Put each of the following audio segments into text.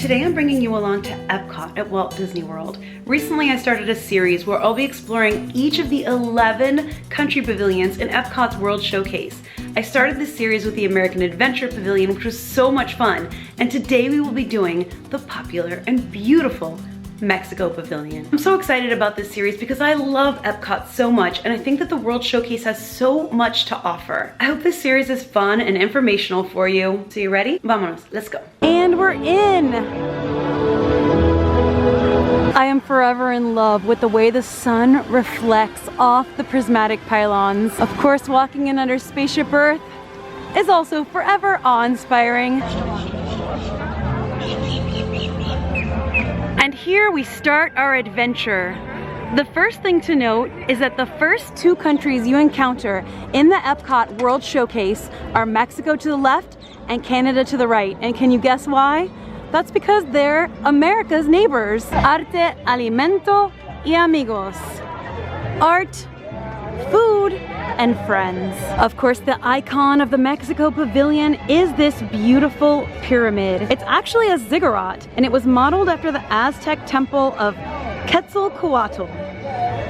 Today I'm bringing you along to Epcot at Walt Disney World. Recently I started a series where I'll be exploring each of the 11 country pavilions in Epcot's World Showcase. I started this series with the American Adventure Pavilion, which was so much fun, and today we will be doing the popular and beautiful Mexico Pavilion. I'm so excited about this series because I love Epcot so much, and I think that the World Showcase has so much to offer. I hope this series is fun and informational for you. So you ready? Vámonos, let's go. And we're in! I am forever in love with the way the sun reflects off the prismatic pylons. Of course, walking in under Spaceship Earth is also forever awe-inspiring. And here we start our adventure. The first thing to note is that the first two countries you encounter in the Epcot World Showcase are Mexico to the left and Canada to the right. And can you guess why? That's because they're America's neighbors. Arte, alimento y amigos. Art, food, and friends. Of course, the icon of the Mexico Pavilion is this beautiful pyramid. It's actually a ziggurat, and it was modeled after the Aztec temple of Quetzalcoatl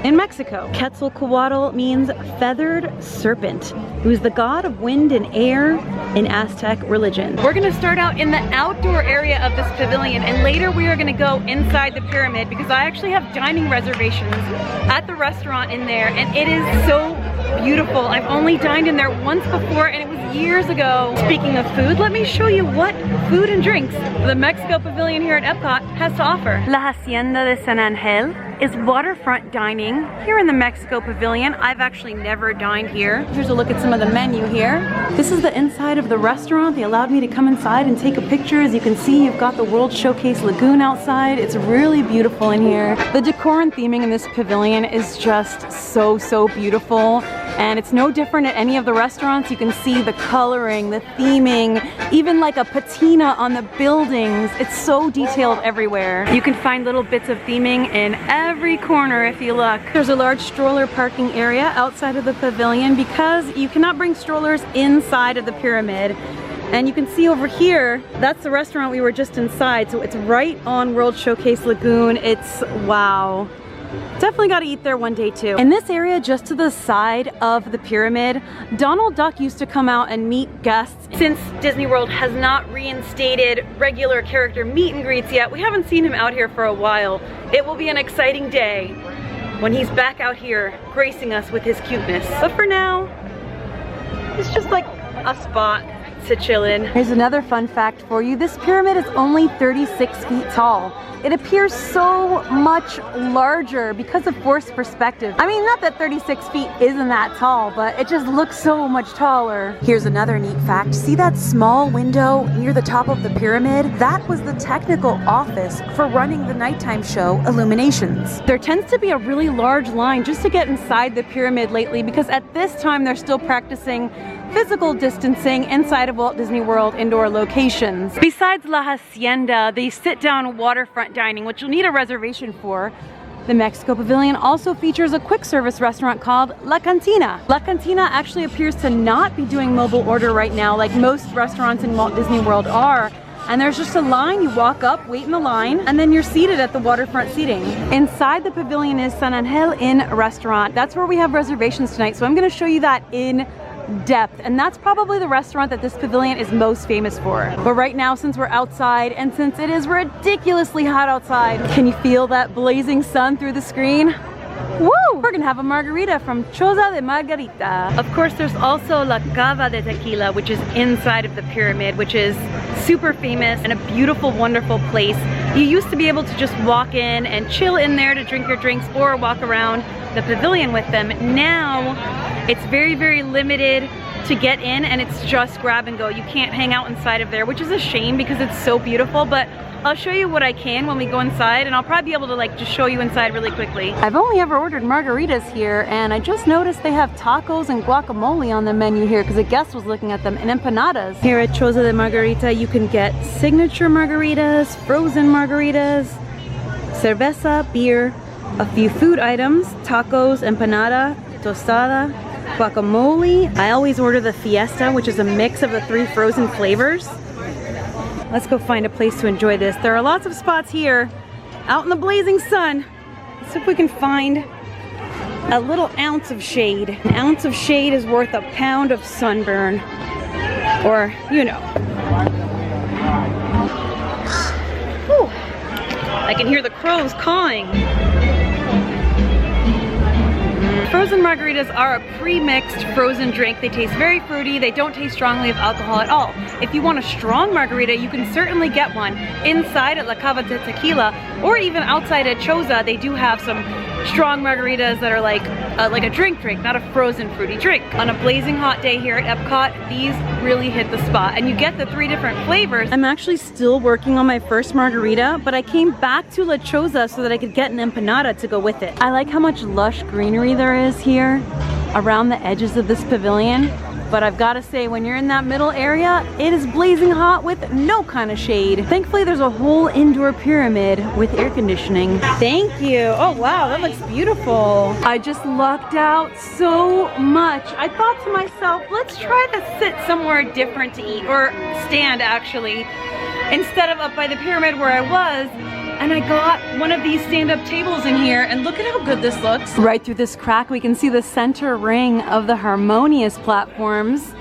in Mexico. Quetzalcoatl means feathered serpent, who's the god of wind and air in Aztec religion. We're gonna start out in the outdoor area of this pavilion, and later we are gonna go inside the pyramid because I actually have dining reservations at the restaurant in there, and it is so beautiful. I've only dined in there once before, and it was years ago. Speaking of food, let me show you what food and drinks the Mexico Pavilion here at Epcot has to offer. La Hacienda de San Angel is waterfront dining here in the Mexico Pavilion. I've actually never dined here. Here's a look at some of the menu here. This is the inside of the restaurant. They allowed me to come inside and take a picture. As you can see, you've got the World Showcase Lagoon outside. It's really beautiful in here. The decor and theming in this pavilion is just so beautiful. And it's no different at any of the restaurants. You can see the coloring, the theming, even like a patina on the buildings. It's so detailed everywhere. You can find little bits of theming in every corner if you look. There's a large stroller parking area outside of the pavilion because you cannot bring strollers inside of the pyramid. And you can see over here, that's the restaurant we were just inside. So it's right on World Showcase Lagoon. It's wow. Definitely got to eat there one day too. In this area just to the side of the pyramid, Donald Duck used to come out and meet guests. Since Disney World has not reinstated regular character meet and greets yet, we haven't seen him out here for a while. It will be an exciting day when he's back out here gracing us with his cuteness. But for now, it's just like a spot to chill in. Here's another fun fact for you. This pyramid is only 36 feet tall. It appears so much larger because of forced perspective. I mean, not that 36 feet isn't that tall, but it just looks so much taller. Here's another neat fact. See that small window near the top of the pyramid? That was the technical office for running the nighttime show Illuminations. There tends to be a really large line just to get inside the pyramid lately because at this time they're still practicing physical distancing inside of Walt Disney World indoor locations. Besides La Hacienda, the sit-down waterfront dining, which you'll need a reservation for, the Mexico Pavilion also features a quick service restaurant called La Cantina. La Cantina actually appears to not be doing mobile order right now like most restaurants in Walt Disney World are. And there's just a line, you walk up, wait in the line, and then you're seated at the waterfront seating. Inside the pavilion is San Angel Inn restaurant. That's where we have reservations tonight, so I'm gonna show you that in depth, and that's probably the restaurant that this pavilion is most famous for. But right now, since we're outside and since it is ridiculously hot outside, can you feel that blazing sun through the screen? Woo! We're gonna have a margarita from Choza de Margarita. Of course, there's also La Cava de Tequila, which is inside of the pyramid, which is super famous and a beautiful, wonderful place. You used to be able to just walk in and chill in there to drink your drinks or walk around the pavilion with them. Now, it's very limited to get in, and it's just grab and go. You can't hang out inside of there, which is a shame because it's so beautiful, but I'll show you what I can when we go inside, and I'll probably be able to like just show you inside really quickly. I've only ever ordered margaritas here, and I just noticed they have tacos and guacamole on the menu here because a guest was looking at them, and empanadas. Here at Choza de Margarita, you can get signature margaritas, frozen margaritas, cerveza, beer, a few food items, tacos, empanada, tostada, guacamole. I always order the fiesta, which is a mix of the 3 frozen flavors. let's go find a place to enjoy this. There are lots of spots here out in the blazing sun. Let's see if we can find a little ounce of shade. An ounce of shade is worth a pound of sunburn. Or, you know. Whew. I can hear the crows cawing. Frozen margaritas are a pre-mixed frozen drink. They taste very fruity. They don't taste strongly of alcohol at all. If you want a strong margarita, you can certainly get one inside at La Cava de Tequila, or even outside at Choza. They do have some strong margaritas that are like a drink, not a frozen fruity drink. On a blazing hot day here at Epcot, these really hit the spot, and you get the 3 different flavors. I'm actually still working on my first margarita, but I came back to La Choza so that I could get an empanada to go with it. I like how much lush greenery there is here around the edges of this pavilion, but I've got to say, when you're in that middle area, it is blazing hot with no kind of shade. Thankfully, there's a whole indoor pyramid with air conditioning. Thank you. Oh wow, that looks beautiful. I just lucked out so much. I thought to myself, let's try to sit somewhere different to eat, or stand actually, instead of up by the pyramid where I was. And I got one of these stand-up tables in here, and look at how good this looks. Right through this crack, we can see the center ring of the harmonious platforms.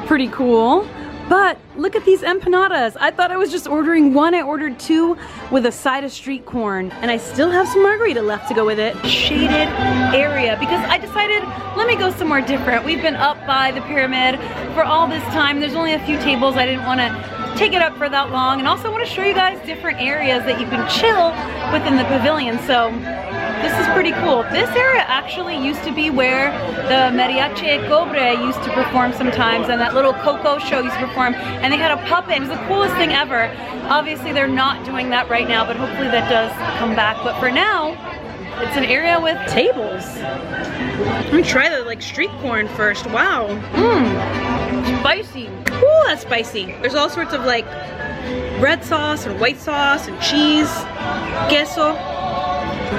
Pretty cool. But look at these empanadas. I thought I was just ordering one. I ordered 2 with a side of street corn, and I still have some margarita left to go with it. Shaded area, because I decided, let me go somewhere different. We've been up by the pyramid for all this time. There's only a few tables. I didn't want to take it up for that long, and also want to show you guys different areas that you can chill within the pavilion. So this is pretty cool. This area actually used to be where the Mariachi Cobre used to perform sometimes, and that little Coco show used to perform, and they had a puppet. It was the coolest thing ever. Obviously they're not doing that right now, but hopefully that does come back. But for now, it's an area with tables. Let me try the street corn first. Wow. Spicy. Ooh, that's spicy. There's all sorts of red sauce and white sauce and cheese, queso.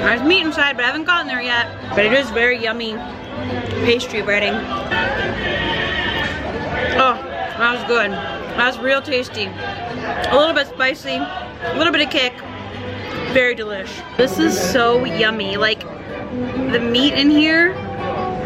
There's meat inside, but I haven't gotten there yet. But it is very yummy pastry breading. Oh, that was good. That was real tasty. A little bit spicy, a little bit of kick. Very delish. This is so yummy. Like, the meat in here,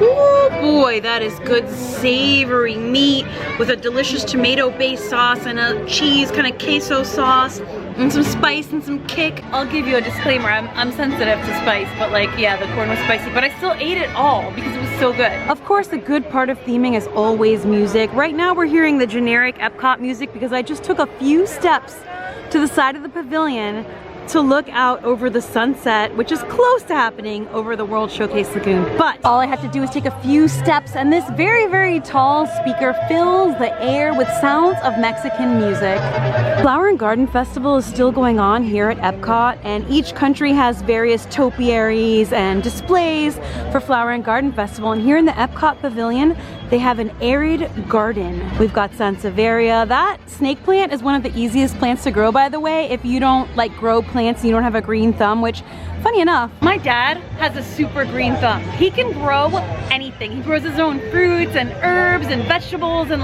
oh boy, that is good savory meat with a delicious tomato-based sauce and a cheese kind of queso sauce and some spice and some kick. I'll give you a disclaimer, I'm sensitive to spice, but yeah, the corn was spicy, but I still ate it all because it was so good. Of course, the good part of theming is always music. Right now we're hearing the generic Epcot music because I just took a few steps to the side of the pavilion to look out over the sunset, which is close to happening over the World Showcase Lagoon. But all I have to do is take a few steps, and this very, very tall speaker fills the air with sounds of Mexican music. Flower and Garden Festival is still going on here at Epcot, and each country has various topiaries and displays for Flower and Garden Festival. And here in the Epcot Pavilion, they have an arid garden. We've got Sansevieria. That snake plant is one of the easiest plants to grow, by the way, if you don't grow plants and you don't have a green thumb, which, funny enough, my dad has a super green thumb. He can grow anything. He grows his own fruits and herbs and vegetables, and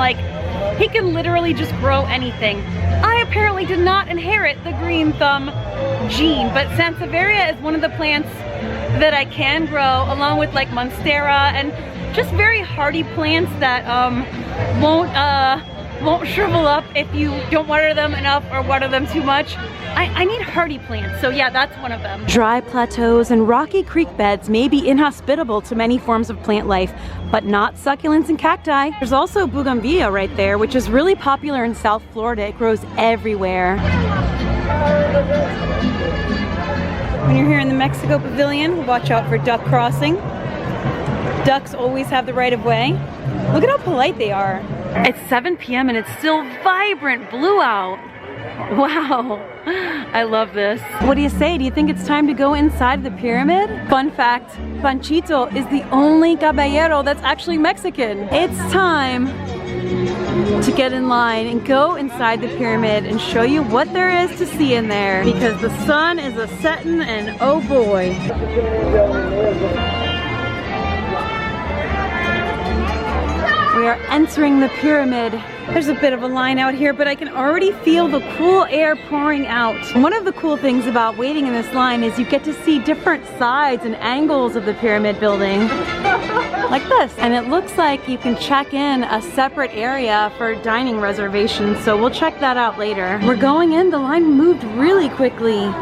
he can literally just grow anything. I apparently did not inherit the green thumb gene, but Sansevieria is one of the plants that I can grow, along with Monstera and just very hardy plants that won't shrivel up if you don't water them enough or water them too much. I need hardy plants, so yeah, that's one of them. Dry plateaus and rocky creek beds may be inhospitable to many forms of plant life, but not succulents and cacti. There's also bougainvillea right there, which is really popular in South Florida. It grows everywhere. When you're here in the Mexico Pavilion, watch out for duck crossing. Ducks always have the right of way. Look at how polite they are. It's 7 p.m. and it's still vibrant blue out. Wow, I love this. What do you say? Do you think it's time to go inside the pyramid? Fun fact, Panchito is the only caballero that's actually Mexican. It's time to get in line and go inside the pyramid and show you what there is to see in there, because the sun is a-setting and oh boy. We are entering the pyramid. There's a bit of a line out here, but I can already feel the cool air pouring out. One of the cool things about waiting in this line is you get to see different sides and angles of the pyramid building. Like this. And it looks like you can check in a separate area for dining reservations, so we'll check that out later. We're going in, the line moved really quickly.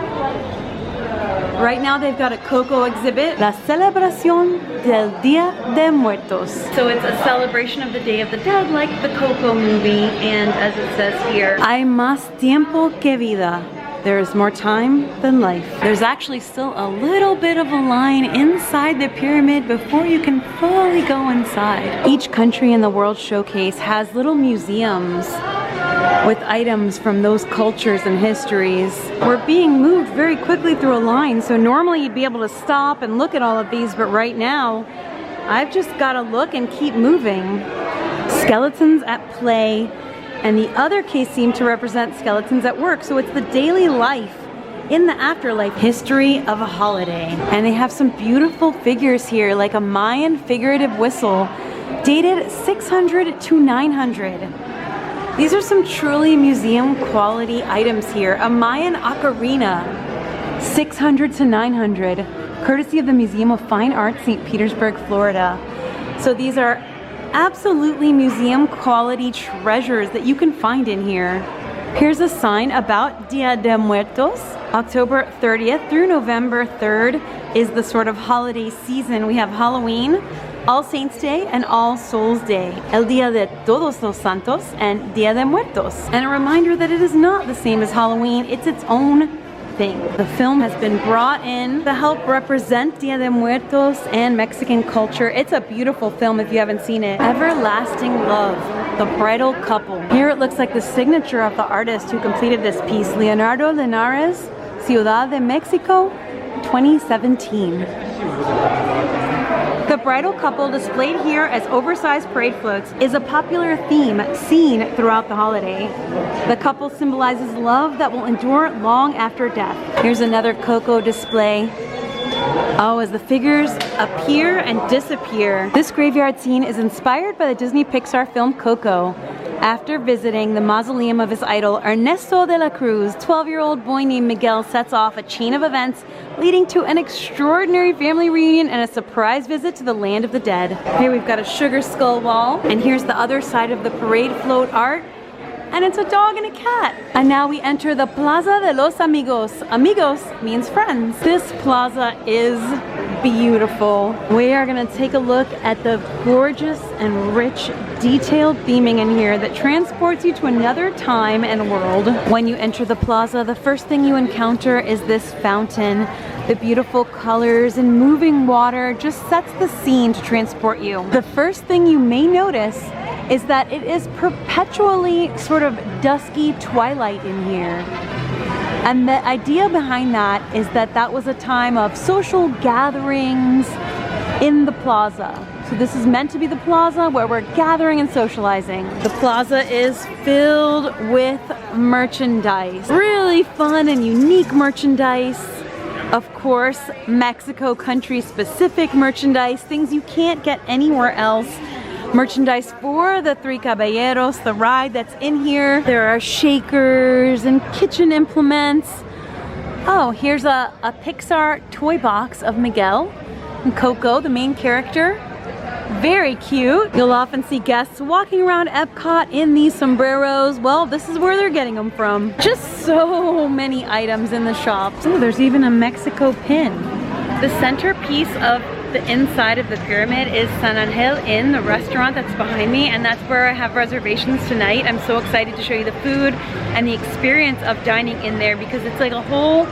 Right now they've got a Coco exhibit, La Celebración del Día de Muertos. So it's a celebration of the Day of the Dead, like the Coco movie, and as it says here, Hay más tiempo que vida. There is more time than life. There's actually still a little bit of a line inside the pyramid before you can fully go inside. Each country in the World Showcase has little museums with items from those cultures and histories. We're being moved very quickly through a line, so normally you'd be able to stop and look at all of these, but right now, I've just gotta look and keep moving. Skeletons at play, and the other case seemed to represent skeletons at work, so it's the daily life in the afterlife, history of a holiday. And they have some beautiful figures here, like a Mayan figurative whistle, dated 600 to 900. These are some truly museum quality items here. A Mayan ocarina, 600 to 900, courtesy of the Museum of Fine Arts, St. Petersburg, Florida. So these are absolutely museum quality treasures that you can find in here. Here's a sign about Dia de Muertos. October 30th through November 3rd is the sort of holiday season. We have Halloween, All Saints Day, and All Souls Day, El Día de Todos los Santos, and Día de Muertos. And a reminder that it is not the same as Halloween, it's its own thing. The film has been brought in to help represent Día de Muertos and Mexican culture. It's a beautiful film if you haven't seen it. Everlasting Love, The Bridal Couple. Here it looks like the signature of the artist who completed this piece, Leonardo Linares, Ciudad de Mexico, 2017. The bridal couple displayed here as oversized parade floats is a popular theme seen throughout the holiday. The couple symbolizes love that will endure long after death. Here's another Coco display. Oh, as the figures appear and disappear. This graveyard scene is inspired by the Disney Pixar film Coco. After visiting the mausoleum of his idol, Ernesto de la Cruz, 12-year-old boy named Miguel sets off a chain of events leading to an extraordinary family reunion and a surprise visit to the land of the dead. Here we've got a sugar skull wall, and here's the other side of the parade float art, and it's a dog and a cat. And now we enter the Plaza de los Amigos. Amigos means friends. This plaza is beautiful. We are gonna take a look at the gorgeous and rich detailed theming in here that transports you to another time and world. When you enter the plaza, the first thing you encounter is this fountain. The beautiful colors and moving water just sets the scene to transport you. The first thing you may notice is that it is perpetually sort of dusky twilight in here. And the idea behind that is that that was a time of social gatherings in the plaza. So this is meant to be the plaza where we're gathering and socializing. The plaza is filled with merchandise. Really fun and unique merchandise. Of course, Mexico country specific merchandise, things you can't get anywhere else. Merchandise for the Three Caballeros, the ride that's in here. There are shakers and kitchen implements. Oh, here's a Pixar toy box of Miguel and Coco, the main character. Very cute. You'll often see guests walking around Epcot in these sombreros. Well, this is where they're getting them from. Just so many items in the shop. Oh, there's even a Mexico pin. The centerpiece of the inside of the pyramid is San Angel Inn, the restaurant that's behind me, and that's where I have reservations tonight. I'm so excited to show you the food and the experience of dining in there because it's like a whole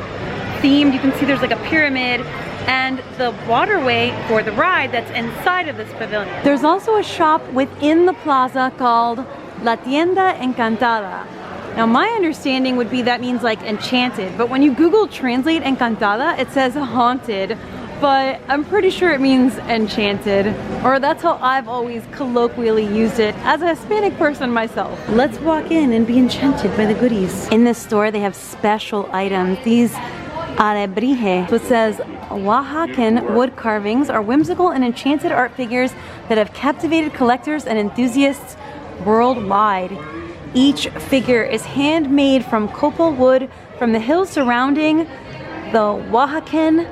themed. You can see there's like a pyramid and the waterway for the ride that's inside of this pavilion. There's also a shop within the plaza called La Tienda Encantada. Now my understanding would be that means like enchanted, but when you Google translate Encantada, it says haunted, but I'm pretty sure it means enchanted, or that's how I've always colloquially used it as a Hispanic person myself. Let's walk in and be enchanted by the goodies. In this store they have special items. These alebrije. So it says Oaxacan wood carvings are whimsical and enchanted art figures that have captivated collectors and enthusiasts worldwide. Each figure is handmade from copal wood from the hills surrounding the Oaxacan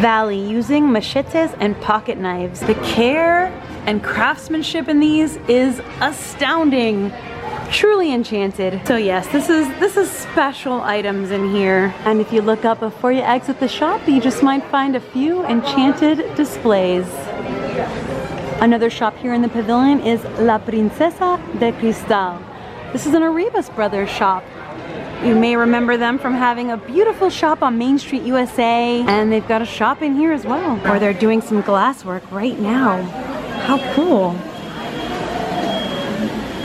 Valley using machetes and pocket knives. The care and craftsmanship in these is astounding. Truly enchanted. So yes, this is special items in here. And if you look up before you exit the shop, you just might find a few enchanted displays. Another shop here in the pavilion is La Princesa de Cristal. This is an Arribas Brothers shop. You may remember them from having a beautiful shop on Main Street, USA, and they've got a shop in here as well. Or they're doing some glass work right now. How cool.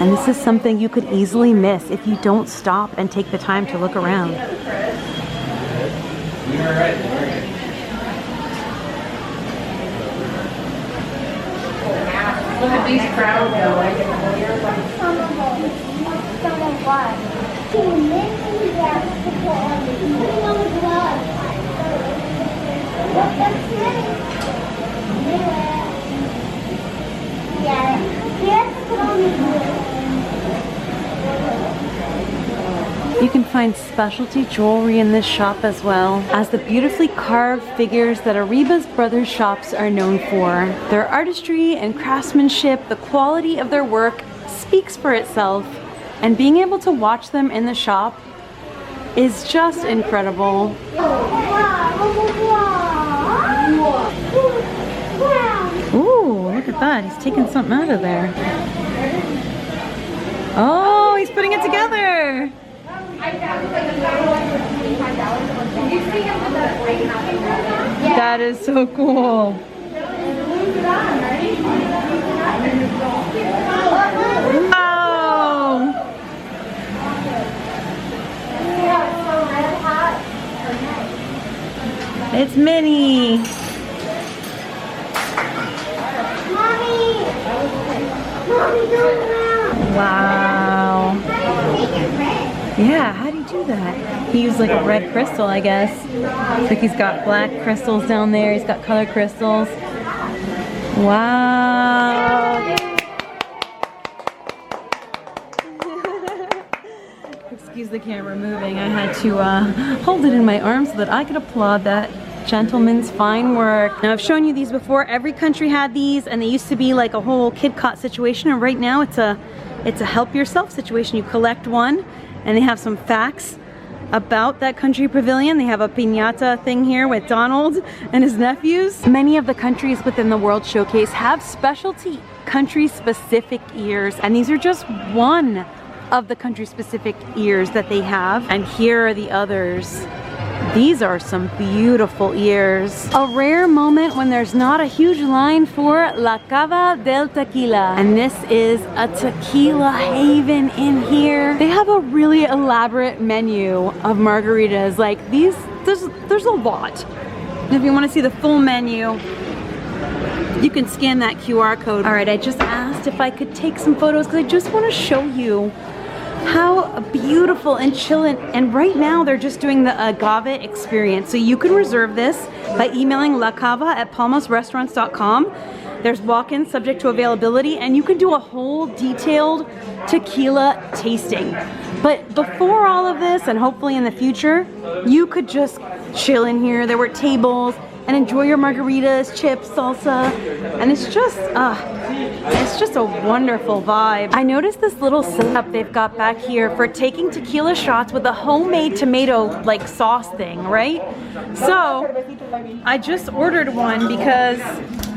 And this is something you could easily miss if you don't stop and take the time to look around. Look at these crowds though. You can find specialty jewelry in this shop as well as the beautifully carved figures that Arribas Brothers shops are known for. Their artistry and craftsmanship, the quality of their work speaks for itself, and being able to watch them in the shop is just incredible. Ooh, look at that. He's taking something out of there. Oh, he's putting it together. That is so cool. Wow. It's Minnie. Wow. Yeah, how do you do that? He used like a red crystal, I guess. It's like he's got black crystals down there. He's got color crystals. Wow. Excuse the camera moving. I had to hold it in my arms so that I could applaud that gentleman's fine work. Now I've shown you these before. Every country had these, and they used to be like a whole kid cot situation, and right now it's a help yourself situation. You collect one, and they have some facts about that country pavilion. They have a piñata thing here with Donald and his nephews. Many of the countries within the World Showcase have specialty country-specific ears, and these are just one of the country-specific ears that they have. And here are the others. These are some beautiful ears. A rare moment when there's not a huge line for La Cava del Tequila. And this is a tequila haven in here. They have a really elaborate menu of margaritas. Like these, there's a lot. And if you want to see the full menu, you can scan that QR code. All right, I just asked if I could take some photos because I just want to show you how beautiful and chillin'. And right now they're just doing the agave experience. So you can reserve this by emailing lacava@palmasrestaurants.com. There's walk-ins subject to availability, and you can do a whole detailed tequila tasting. But before all of this, and hopefully in the future, you could just chill in here. There were tables and enjoy your margaritas, chips, salsa, and it's just a wonderful vibe. I noticed this little setup they've got back here for taking tequila shots with a homemade tomato like sauce thing, right? So I just ordered one because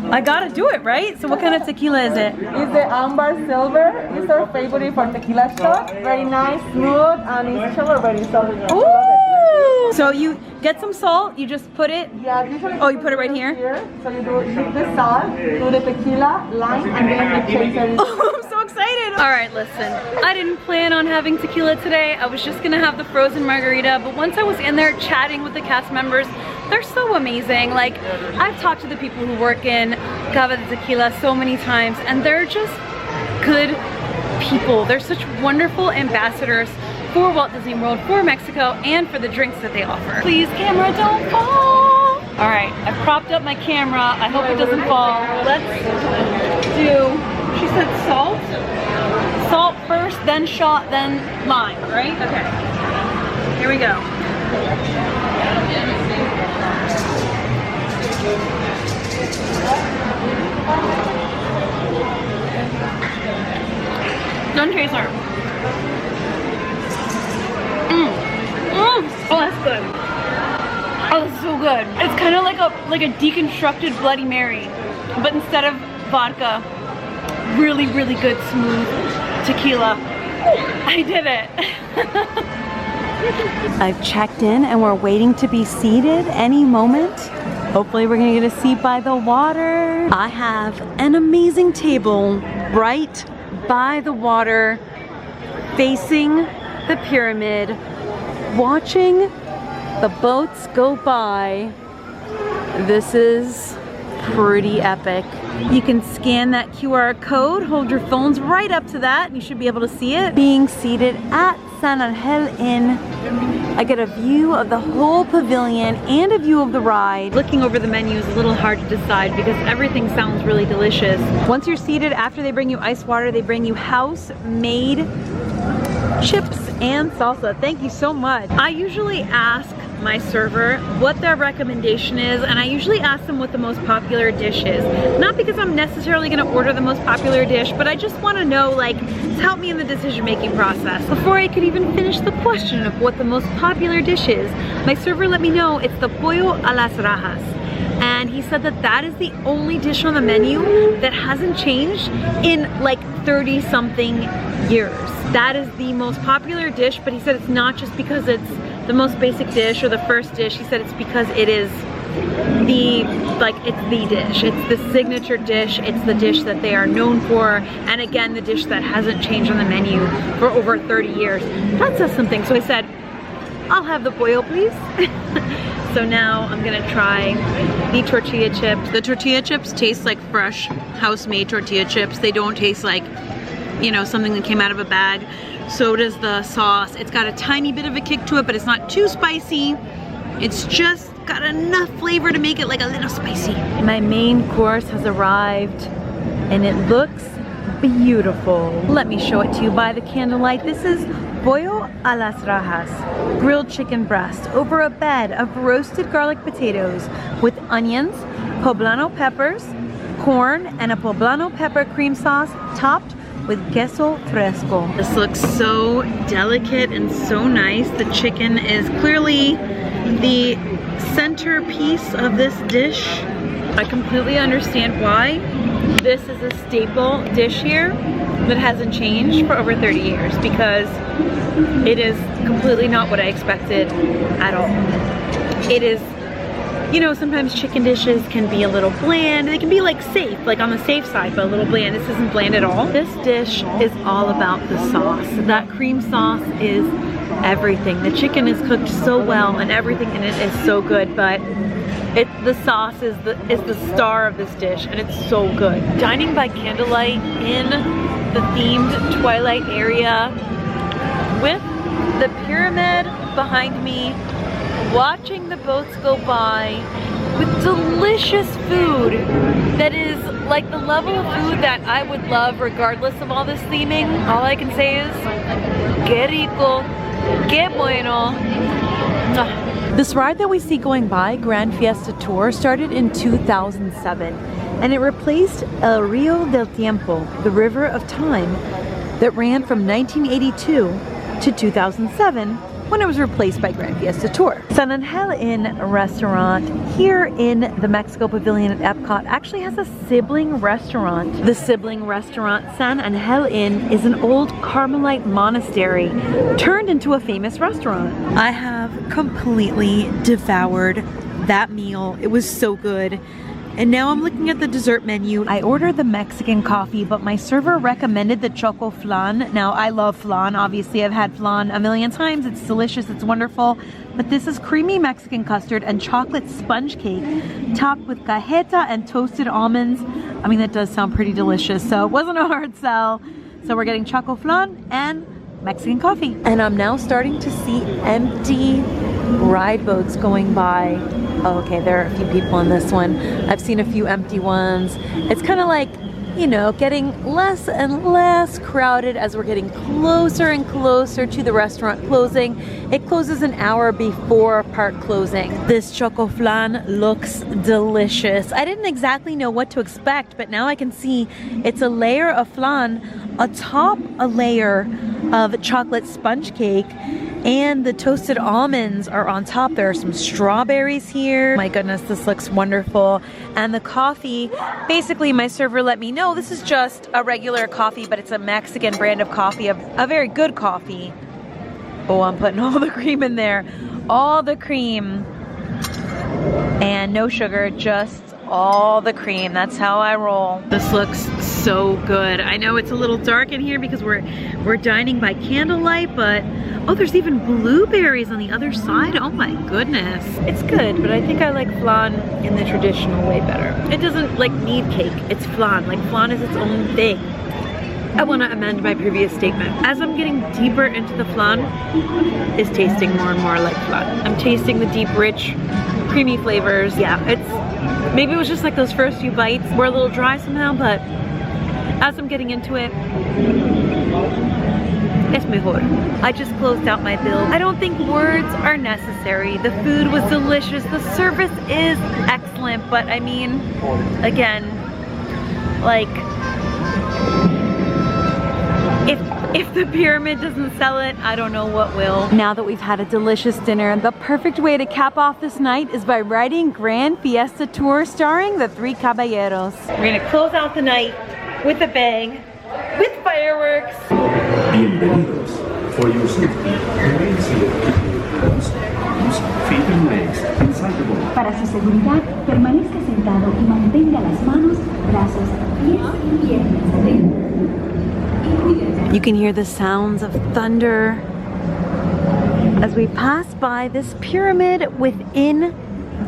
I gotta do it, right? So what kind of tequila is it? It's the Amber Silver. It's our favorite for tequila shot. Very nice, smooth, and it's sugar very soft. Ooh! So you get some salt, you just put it. Yeah, usually. Oh, you put it right here? So you do the salt, do the tequila, lime, and then the chaser. Oh, I'm so excited! All right, listen. I didn't plan on having tequila today. I was just gonna have the frozen margarita, but once I was in there chatting with the cast members, they're so amazing. Like, I've talked to the people who work in Cava de Tequila so many times, and they're just good people. They're such wonderful ambassadors for Walt Disney World, for Mexico, and for the drinks that they offer. Please, camera, don't fall. All right, I've propped up my camera. I hope it doesn't fall. Let's do, she said salt? Salt first, then shot, then lime, right? Okay, here we go. Done chaser. Oh, that's good. Oh, that's so good. It's kind of like a deconstructed Bloody Mary, but instead of vodka, really, really good, smooth tequila. I did it. I've checked in and we're waiting to be seated any moment. Hopefully we're gonna get a seat by the water. I have an amazing table right by the water, facing the pyramid, watching the boats go by. This is pretty epic. You can scan that QR code, hold your phones right up to that, and you should be able to see it. Being seated at San Angel Inn, I get a view of the whole pavilion and a view of the ride. Looking over the menu is a little hard to decide because everything sounds really delicious. Once you're seated, after they bring you ice water, they bring you house-made chips and salsa. Thank you so much. I usually ask my server what their recommendation is, and I usually ask them what the most popular dish is. Not because I'm necessarily gonna order the most popular dish, but I just wanna know, like, to help me in the decision-making process. Before I could even finish the question of what the most popular dish is, my server let me know it's the pollo a las rajas. And he said that that is the only dish on the menu that hasn't changed in like 30-something years. That is the most popular dish, but he said it's not just because it's the most basic dish or the first dish. He said it's because it is the, it's the dish. It's the signature dish. It's the dish that they are known for. And again, the dish that hasn't changed on the menu for over 30 years. That says something. So I said, I'll have the pollo, please. So now I'm gonna try the tortilla chips. The tortilla chips taste like fresh, house-made tortilla chips. They don't taste like, you know, something that came out of a bag. So does the sauce. It's got a tiny bit of a kick to it, but it's not too spicy. It's just got enough flavor to make it like a little spicy. My main course has arrived and it looks beautiful. Let me show it to you by the candlelight. This is pollo a las rajas, grilled chicken breast over a bed of roasted garlic potatoes with onions, poblano peppers, corn, and a poblano pepper cream sauce topped with queso fresco. This looks so delicate and so nice. The chicken is clearly the centerpiece of this dish. I completely understand why this is a staple dish here that hasn't changed for over 30 years, because it is completely not what I expected at all. It is, you know, sometimes chicken dishes can be a little bland. They can be like safe, like on the safe side, but a little bland. This isn't bland at all. This dish is all about the sauce. That cream sauce is everything. The chicken is cooked so well and everything in it is so good, but the sauce is the star of this dish, and it's so good. Dining by candlelight in the themed Twilight area with the pyramid behind me, watching the boats go by with delicious food that is like the level of food that I would love regardless of all this theming. All I can say is, que rico, que bueno. This ride that we see going by, Grand Fiesta Tour, started in 2007, and it replaced El Rio del Tiempo, the River of Time, that ran from 1982 to 2007, when it was replaced by Grand Fiesta Tour. San Angel Inn restaurant here in the Mexico Pavilion at Epcot actually has a sibling restaurant. The sibling restaurant, San Angel Inn, is an old Carmelite monastery turned into a famous restaurant. I have completely devoured that meal. It was so good. And now I'm looking at the dessert menu. I ordered the Mexican coffee, but my server recommended the choco flan. Now, I love flan. Obviously, I've had flan a million times. It's delicious, it's wonderful. But this is creamy Mexican custard and chocolate sponge cake topped with cajeta and toasted almonds. I mean, that does sound pretty delicious, so it wasn't a hard sell. So we're getting choco flan and Mexican coffee. And I'm now starting to see empty ride boats going by. Oh, okay, there are a few people in this one. I've seen a few empty ones. It's kind of like, you know, getting less and less crowded as we're getting closer and closer to the restaurant closing. It closes an hour before park closing. This choco flan looks delicious. I didn't exactly know what to expect, but now I can see it's a layer of flan atop a layer of chocolate sponge cake, and the toasted almonds are on top. There are some strawberries here. My goodness, this looks wonderful. And the coffee, basically my server let me know this is just a regular coffee, but it's a Mexican brand of coffee, a very good coffee. Oh, I'm putting all the cream in there. All the cream. And no sugar, just all the cream. That's how I roll. This looks so good. I know it's a little dark in here because we're dining by candlelight, but oh, there's even blueberries on the other side. Oh my goodness. It's good, but I think I like flan in the traditional way better. It doesn't like need cake. It's flan. Like flan is its own thing. I want to amend my previous statement. As I'm getting deeper into the flan, it's tasting more and more like flan. I'm tasting the deep, rich, creamy flavors. Yeah, maybe it was just like those first few bites were a little dry somehow, but as I'm getting into it, es mejor. I just closed out my bill. I don't think words are necessary. The food was delicious. The service is excellent, but I mean, again, like, if the pyramid doesn't sell it, I don't know what will. Now that we've had a delicious dinner, the perfect way to cap off this night is by riding Grand Fiesta Tour starring the Three Caballeros. We're gonna close out the night with a bang, with fireworks. Bienvenidos. For your safety, remain seated. Hands, arms, feet and legs inside the boat. Para su seguridad, permanezca sentado y mantenga las manos, brazos, pies y piernas dentro. You can hear the sounds of thunder as we pass by this pyramid within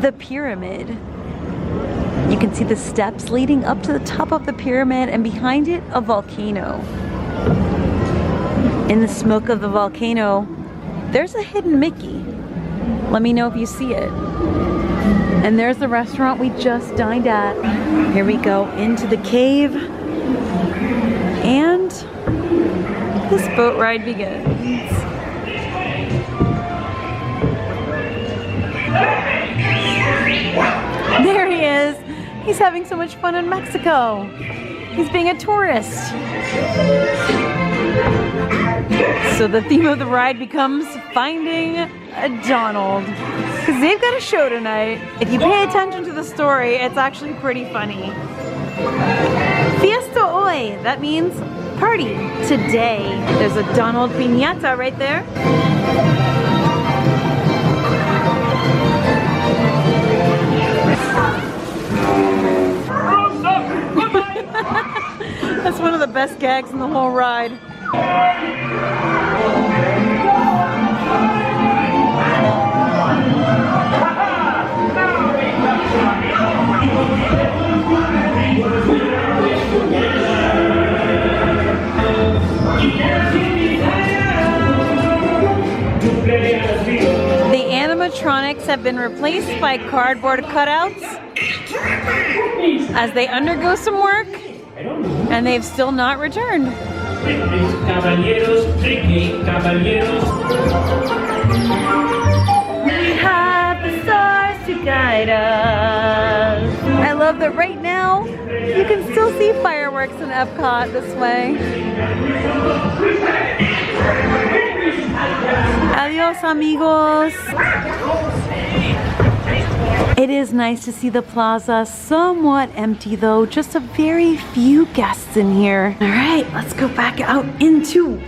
the pyramid. You can see the steps leading up to the top of the pyramid, and behind it, a volcano. In the smoke of the volcano, there's a hidden Mickey. Let me know if you see it. And there's the restaurant we just dined at. Here we go into the cave, and this boat ride begins. There he is. He's having so much fun in Mexico. He's being a tourist. So the theme of the ride becomes finding a Donald, because they've got a show tonight. If you pay attention to the story, it's actually pretty funny. Fiesta hoy, that means party today. There's a Donald piñata right there. That's one of the best gags in the whole ride. The animatronics have been replaced by cardboard cutouts as they undergo some work, and they've still not returned. We have the stars to guide us. I love that right now you can still see fireworks in Epcot this way. Adios, amigos. It is nice to see the plaza somewhat empty though, just a very few guests in here. All right, let's go back out into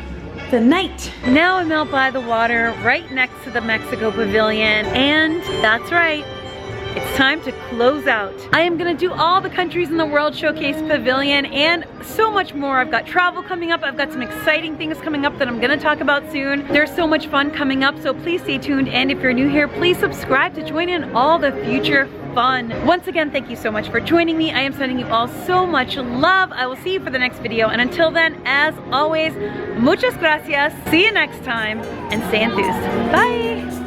the night. Now I'm out by the water right next to the Mexico Pavilion, and that's right, it's time to close out. I am gonna do all the countries in the World Showcase Pavilion and so much more. I've got travel coming up. I've got some exciting things coming up that I'm gonna talk about soon. There's so much fun coming up, so please stay tuned. And if you're new here, please subscribe to join in all the future fun. Once again, thank you so much for joining me. I am sending you all so much love. I will see you for the next video. And until then, as always, muchas gracias. See you next time and stay enthused. Bye.